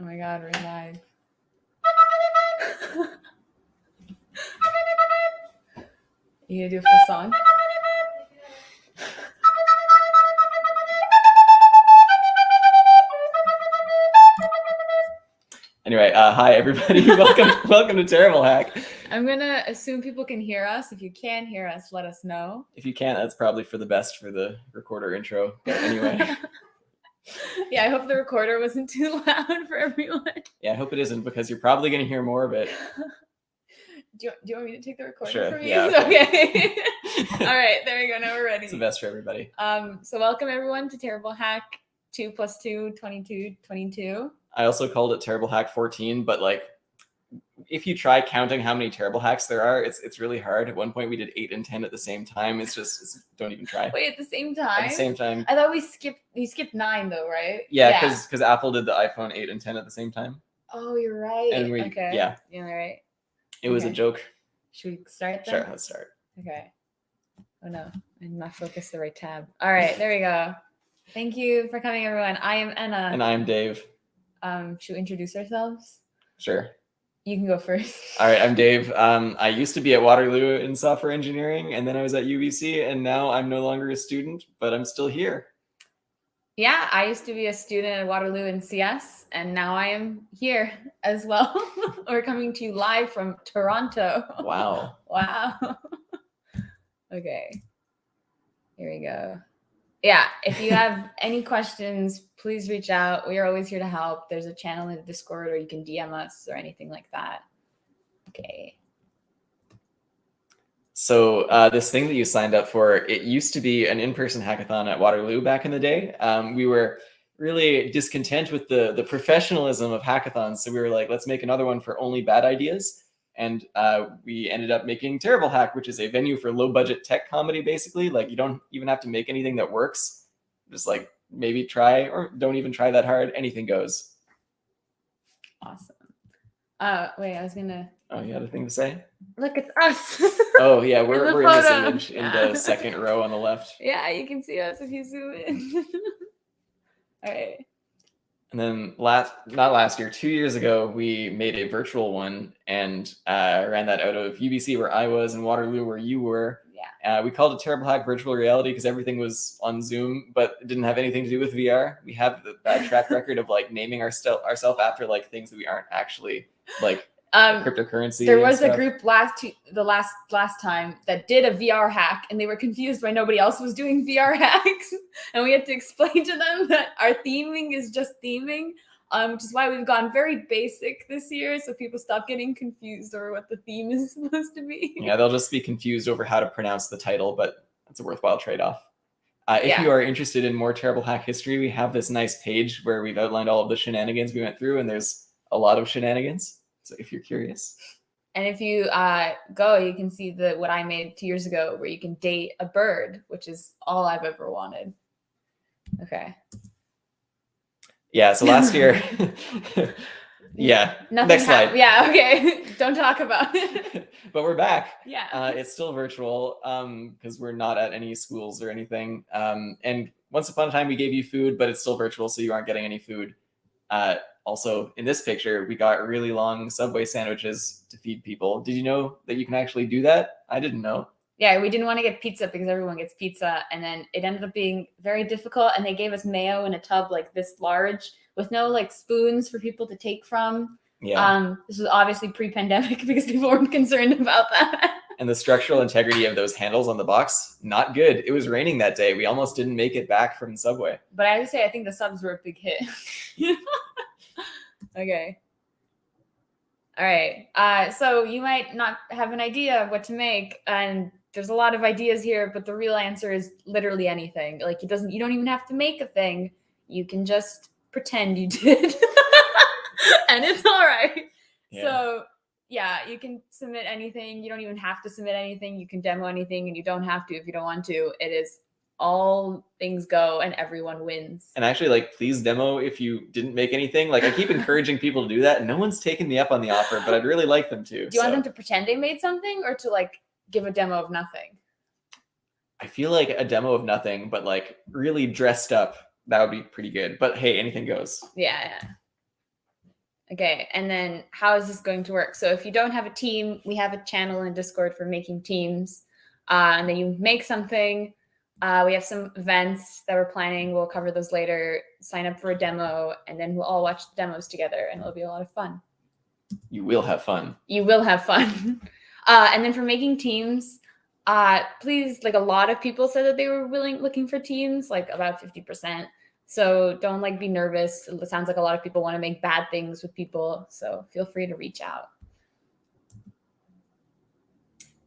Oh my god, we're live. You gonna do a full song? Anyway, hi everybody. welcome to TerribleHack. I'm gonna assume people can hear us. If you can hear us, let us know. If you can't, that's probably for the best for the recorder intro. But anyway. Yeah, I hope the recorder wasn't too loud for everyone. Yeah, I hope it isn't, because you're probably going to hear more of it. Do you want me to take the recorder Sure, from you? yeah, Okay. All right, there we go. Now we're ready. It's the best for everybody. So welcome everyone to TerribleHack 2 + 2, 22. I also called it TerribleHack 14, but like, if you try counting how many TerribleHacks there are, it's really hard. At one point we did 8 and 10 at the same time. Don't even try. Wait, at the same time? At the same time. I thought we skipped 9 though, right? Yeah, because Apple did the iPhone 8 and 10 at the same time. Oh, you're right. And Yeah, right. It was a joke. Should we start then? Sure, let's start. Okay. Oh no, I'm not focused the right tab. All right, there we go. Thank you for coming, everyone. I am Anna. And I am Dave. Should we introduce ourselves? Sure. You can go first. All right, I'm Dave. I used to be at Waterloo in software engineering, and then I was at UBC, and now I'm no longer a student, but I'm still here. Yeah, I used to be a student at Waterloo in CS, and now I am here as well. We're coming to you live from Toronto. Wow. Wow. Okay. Here we go. Yeah, if you have any questions, please reach out. We are always here to help. There's a channel in the Discord, or you can DM us or anything like that. Okay. So this thing that you signed up for, it used to be an in-person hackathon at Waterloo back in the day. We were really discontent with the professionalism of hackathons. So we were like, let's make another one for only bad ideas. And we ended up making TerribleHack, which is a venue for low-budget tech comedy, basically. Like, you don't even have to make anything that works. Just like maybe try, or don't even try that hard. Anything goes. Awesome. Wait, I was gonna. Oh, you had a thing to say? Look, it's us. Oh yeah, we're in this image in the second row on the left. Yeah, you can see us if you zoom in. All right. And then not last year, 2 years ago, we made a virtual one and ran that out of UBC, where I was, and Waterloo, where you were. Yeah. We called it TerribleHack Virtual Reality because everything was on Zoom, but it didn't have anything to do with VR. We have the bad track record of like naming ourselves after like things that we aren't actually, like cryptocurrency. There was a group last time that did a VR hack, and they were confused why nobody else was doing VR hacks, and we had to explain to them that our theming is just theming, which is why we've gone very basic this year, so people stop getting confused over what the theme is supposed to be. Yeah, they'll just be confused over how to pronounce the title, but that's a worthwhile trade-off. If you are interested in more TerribleHack history, we have this nice page where we've outlined all of the shenanigans we went through, and there's a lot of shenanigans. So if you're curious. And if you go, you can see what I made 2 years ago, where you can date a bird, which is all I've ever wanted. Okay. Yeah, so last year, yeah, next slide. Yeah, okay. Don't talk about it. But we're back. Yeah. It's still virtual because we're not at any schools or anything. And once upon a time, we gave you food, but it's still virtual, so you aren't getting any food. Also, in this picture, we got really long Subway sandwiches to feed people. Did you know that you can actually do that? I didn't know. Yeah, we didn't want to get pizza because everyone gets pizza. And then it ended up being very difficult. And they gave us mayo in a tub like this large with no like spoons for people to take from. Yeah. This was obviously pre-pandemic because people weren't concerned about that. And the structural integrity of those handles on the box, not good. It was raining that day. We almost didn't make it back from Subway. But I have to say, I think the subs were a big hit. Okay. All right. So you might not have an idea of what to make, and there's a lot of ideas here, but the real answer is literally anything. Like you don't even have to make a thing. You can just pretend you did. And it's all right. Yeah. So yeah, you can submit anything. You don't even have to submit anything. You can demo anything, and you don't have to if you don't want to. It is all things go and everyone wins. And actually, like, please demo if you didn't make anything. Like, I keep encouraging people to do that, and no one's taken me up on the offer, but I'd really like them to. Do you want them to pretend they made something, or to like give a demo of nothing? I feel like a demo of nothing, but like really dressed up, that would be pretty good. But hey, anything goes. Yeah. Okay, and then how is this going to work? So if you don't have a team, we have a channel in Discord for making teams. And then you make something. We have some events that we're planning. We'll cover those later. Sign up for a demo, and then we'll all watch the demos together, and it'll be a lot of fun. You will have fun. You will have fun. And then for making teams, please, like a lot of people said that they were looking for teams, like about 50%. So don't like be nervous. It sounds like a lot of people want to make bad things with people. So feel free to reach out.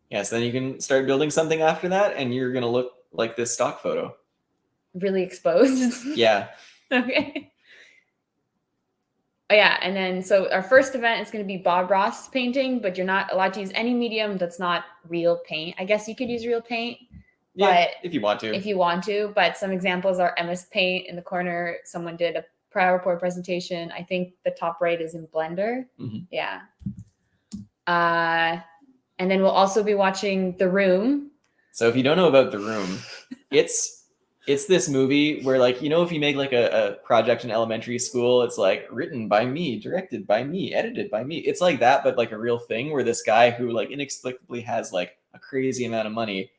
Yes, then you can start building something after that, and you're gonna look like this stock photo. Really exposed. Yeah. Okay. Oh yeah, and then so our first event is going to be Bob Ross painting, but you're not allowed to use any medium that's not real paint. I guess you could use real paint. Yeah, But if you want to. If you want to, but some examples are MS Paint in the corner. Someone did a PowerPoint presentation. I think the top right is in Blender. Mm-hmm. Yeah. And then we'll also be watching The Room. So if you don't know about The Room, it's this movie where, like, you know, if you make like a project in elementary school, it's like written by me, directed by me, edited by me. It's like that, but like a real thing where this guy who like inexplicably has like a crazy amount of money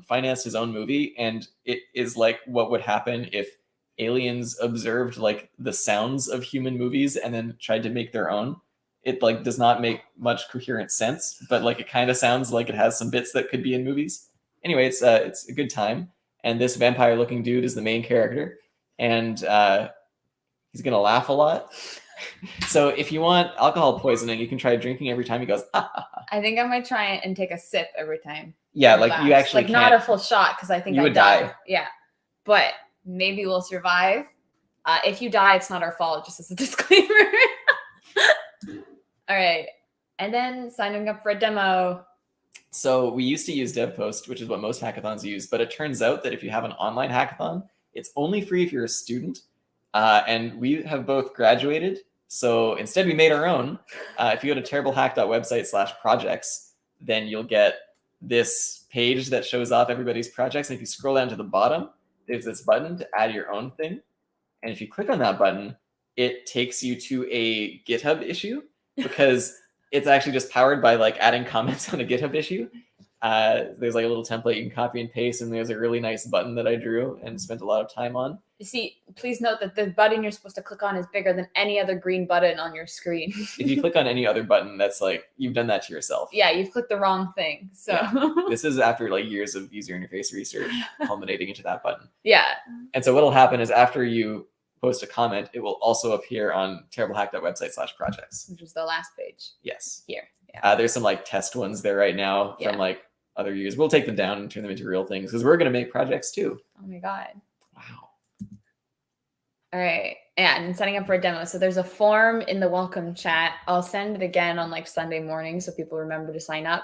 financed his own movie, and it is like what would happen if aliens observed like the sounds of human movies and then tried to make their own. It like does not make much coherent sense, but like it kind of sounds like it has some bits that could be in movies. Anyway, it's a good time, and this vampire-looking dude is the main character, and he's gonna laugh a lot. So if you want alcohol poisoning, you can try drinking every time he goes. I think I might try and take a sip every time. Yeah, like you actually like not a full shot because I think you I would die. Yeah, but maybe we'll survive. If you die, it's not our fault. Just as a disclaimer. All right, and then signing up for a demo. So we used to use DevPost, which is what most hackathons use, but it turns out that if you have an online hackathon, it's only free if you're a student. And we have both graduated. So instead we made our own. If you go to TerribleHack.website/projects, then you'll get this page that shows off everybody's projects. And if you scroll down to the bottom, there's this button to add your own thing. And if you click on that button, it takes you to a GitHub issue because it's actually just powered by like adding comments on a GitHub issue. There's like a little template you can copy and paste, and there's a really nice button that I drew and spent a lot of time on. You see, please note that the button you're supposed to click on is bigger than any other green button on your screen. If you click on any other button, that's like, you've done that to yourself. Yeah, you've clicked the wrong thing. So yeah. This is after like years of user interface research culminating into that button. Yeah. And so what'll happen is after you post a comment, it will also appear on TerribleHack.website/projects. Which is the last page. Yes. Here. Yeah. There's some like test ones there right now from like other years. We'll take them down and turn them into real things because we're going to make projects too. Oh my God. Wow. All right. Yeah, and setting up for a demo. So there's a form in the welcome chat. I'll send it again on like Sunday morning so people remember to sign up.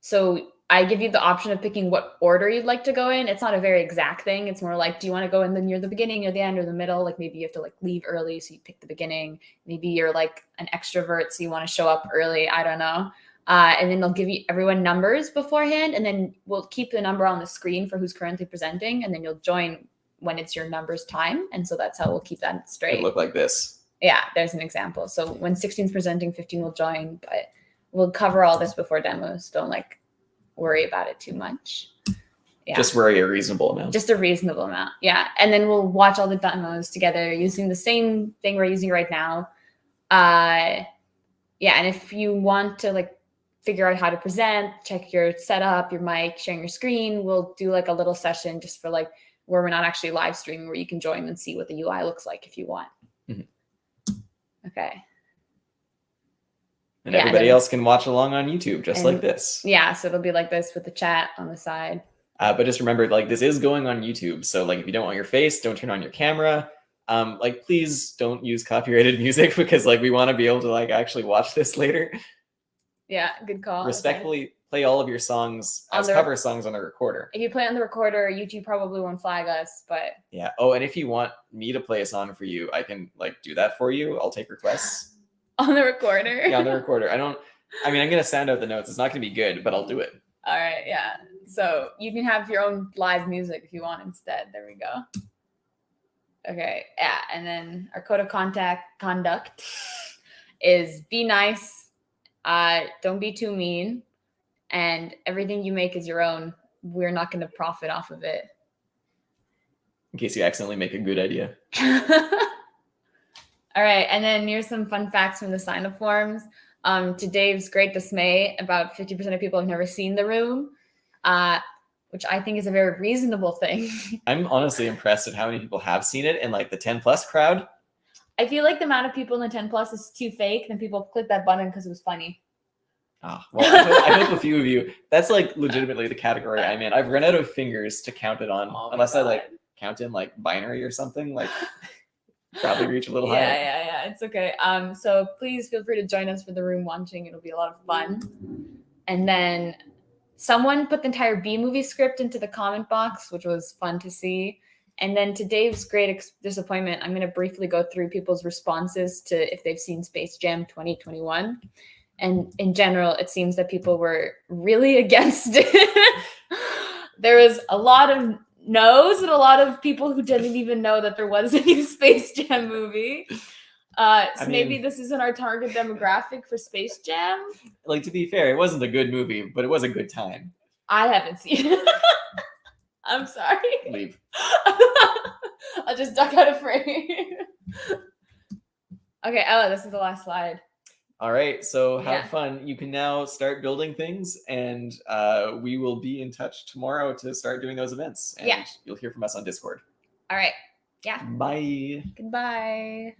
So I give you the option of picking what order you'd like to go in. It's not a very exact thing. It's more like, do you want to go in near the beginning or the end or the middle? Like maybe you have to like leave early, so you pick the beginning. Maybe you're like an extrovert, so you want to show up early. I don't know. And then they'll give you everyone numbers beforehand, and then we'll keep the number on the screen for who's currently presenting, and then you'll join when it's your number's time. And so that's how we'll keep that straight. It look like this. Yeah, there's an example. So when 16's presenting, 15 will join, but we'll cover all this before demos. Don't like worry about it too much. Yeah. Just worry a reasonable amount. Just a reasonable amount. Yeah. And then we'll watch all the demos together using the same thing we're using right now. Yeah. And if you want to like figure out how to present, check your setup, your mic, sharing your screen, we'll do like a little session just for like where we're not actually live streaming, where you can join and see what the UI looks like if you want. Mm-hmm. Okay. And everybody else can watch along on YouTube, just like this. Yeah, so it'll be like this with the chat on the side. But just remember, like, this is going on YouTube. So, like, if you don't want your face, don't turn on your camera. Like, please don't use copyrighted music because, like, we want to be able to, like, actually watch this later. Yeah, good call. Respectfully play all of your songs as cover songs on the recorder. If you play on the recorder, YouTube probably won't flag us, but... Yeah. Oh, and if you want me to play a song for you, I can, like, do that for you. I'll take requests. On the recorder? Yeah, on the recorder. I'm going to sound out the notes. It's not going to be good, but I'll do it. All right, yeah. So you can have your own live music if you want instead. There we go. Okay, yeah, and then our code of conduct is be nice, don't be too mean, and everything you make is your own. We're not going to profit off of it. In case you accidentally make a good idea. All right, and then here's some fun facts from the sign-up forms. To Dave's great dismay, about 50% of people have never seen The Room, which I think is a very reasonable thing. I'm honestly impressed at how many people have seen it in like the 10 plus crowd. I feel like the amount of people in the 10 plus is too fake, then people click that button because it was funny. Oh, well, I hope a few of you, that's like legitimately the category I'm in. I've run out of fingers to count it on, unless I like count in like binary or something, like probably reach a little higher. Yeah, it's okay. So please feel free to join us for The Room watching. It'll be a lot of fun. And then someone put the entire B movie script into the comment box, which was fun to see. And then to Dave's great disappointment, I'm going to briefly go through people's responses to if they've seen Space Jam 2021. And in general, it seems that people were really against it. There was a lot of no's and a lot of people who didn't even know that there was a new Space Jam movie. Maybe this isn't our target demographic for Space Jam. Like, to be fair, it wasn't a good movie, but it was a good time. I haven't seen it. I'm sorry. Leave. I'll just duck out of frame. Okay, Ella, this is the last slide. All right, so have fun. You can now start building things, and we will be in touch tomorrow to start doing those events. And you'll hear from us on Discord. All right. Yeah. Bye. Goodbye.